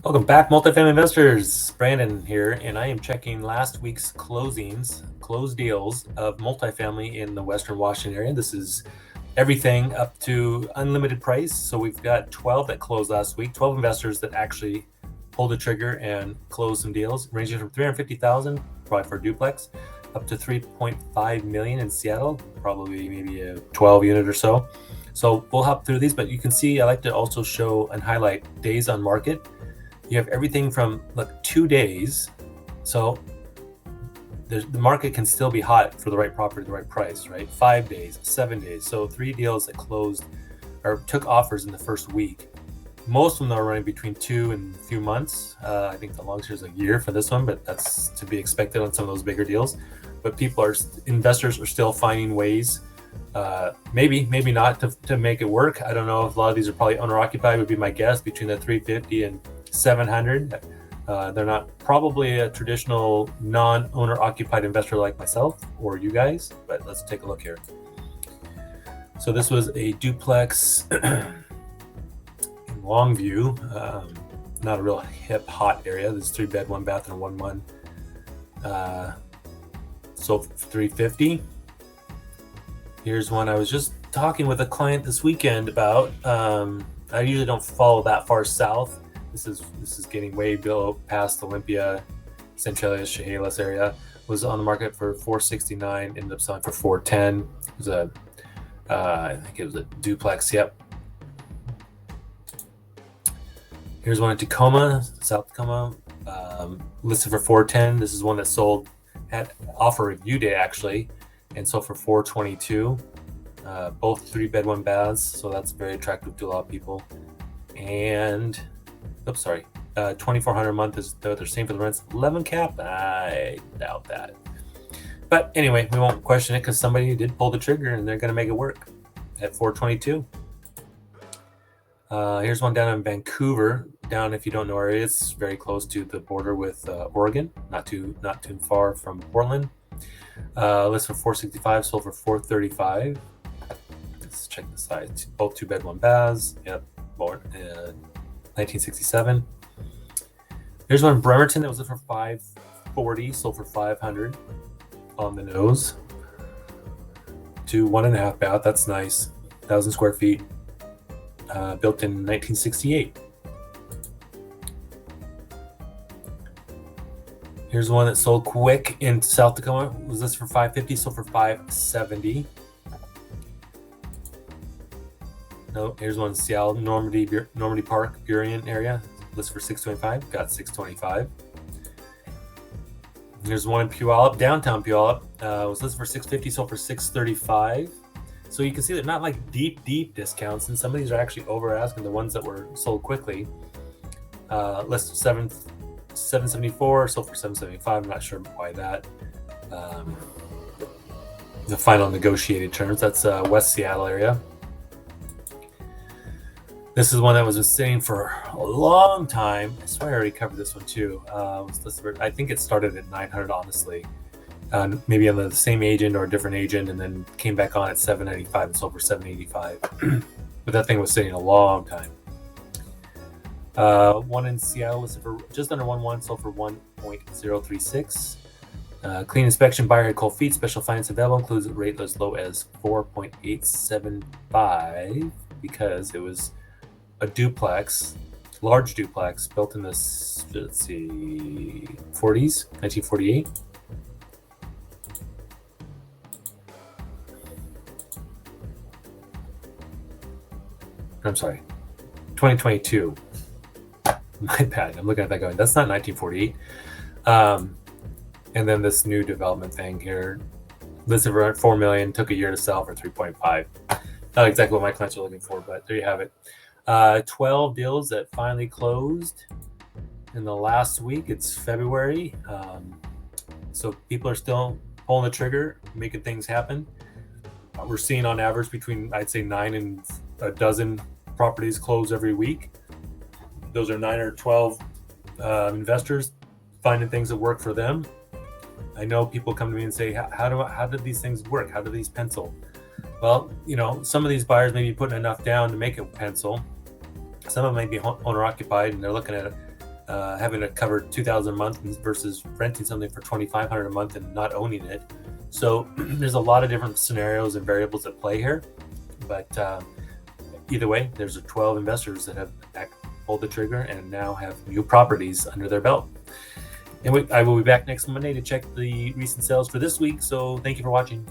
Welcome back, multifamily investors. Brandon here, and I am checking last week's closed deals of multifamily in the Western Washington area. This is everything up to unlimited price. So we've got 12 that closed last week, 12 investors that actually pulled the trigger and closed some deals, ranging from 350,000, probably for a duplex, up to 3.5 million in Seattle, probably maybe a 12 unit or so. So we'll hop through these, but you can see I like to also show and highlight days on market. You have everything from like 2 days. So the market can still be hot for the right property, the right price, right? 5 days, 7 days. So 3 deals that closed or took offers in the first week. Most of them are running between 2 and a few months. I think the longest is a year for this one, but that's to be expected on some of those bigger deals. But investors are still finding ways, maybe not to make it work. I don't know if a lot of these are probably owner occupied, would be my guess, between the 350 and 700. They're not probably a traditional non-owner occupied investor like myself or you guys, but let's take a look here. So this was a duplex in Longview, not a real hip hot area. This is 3-bed, 1 bath, and 1-1. Sold for 350. Here's one I was just talking with a client this weekend about. I usually don't follow that far south. This is getting way below past Olympia, Centralia, Chehalis area. Was on the market for 469, ended up selling for 410. It was I think it was a duplex. Yep. Here's one in Tacoma, South Tacoma, listed for 410. This is one that sold at offer review day actually, and sold for 422. Both 3-bed, 1 baths, so that's very attractive to a lot of people. And 2,400 a month is they're saying for the rents. 11 cap, I doubt that. But anyway, we won't question it because somebody did pull the trigger and they're going to make it work at 422. Here's one down in Vancouver. Down, if you don't know where it is, it's very close to the border with Oregon, not too far from Portland. List for 465, sold for 435. Let's check the size. Both 2-bed, 1 baths. Yep, born 1967. There's one in Bremerton that was for 540, sold for 500 on the nose. 1.5 bath. That's nice. 1,000 square feet. Built in 1968. Here's one that sold quick in South Tacoma. Was this for 550? Sold for 570. No, here's one in Seattle, Normandy Park, Burien area. Listed for 625. Got 625. Here's one in Puyallup, downtown Puyallup. Was listed for 650. Sold for 635. So you can see they're not like deep discounts, and some of these are actually over asking. The ones that were sold quickly. List 774, sold for 775. I'm not sure why that. The final negotiated terms. That's West Seattle area. This is one that was sitting for a long time. I swear I already covered this one too. I think it started at 900, honestly. Maybe on the same agent or a different agent, and then came back on at 795 and sold for 785. But that thing was sitting a long time. One in Seattle listed for just under 1.1, sold for 1.036. Clean inspection, buyer had cold feet. Special finance available, includes a rate as low as 4.875 because it was a duplex, large duplex, built in the 40s, 1948. I'm sorry, 2022. My bad. I'm looking at that going, that's not 1948. And then this new development thing here, listed for $4 million, took a year to sell for 3.5. Not exactly what my clients are looking for, but there you have it. 12 deals that finally closed in the last week. It's February. So people are still pulling the trigger, making things happen. We're seeing on average between, I'd say, 9 and a dozen properties close every week. Those are 9 or 12 investors finding things that work for them. I know people come to me and say, how did these things work? How do these pencil? Well, some of these buyers may be putting enough down to make it pencil. Some of them may be owner occupied, and they're looking at having to cover $2,000 a month versus renting something for $2,500 a month and not owning it. So there's a lot of different scenarios and variables at play here. But either way, there's 12 investors that have pulled the trigger and now have new properties under their belt. And I will be back next Monday to check the recent sales for this week. So thank you for watching.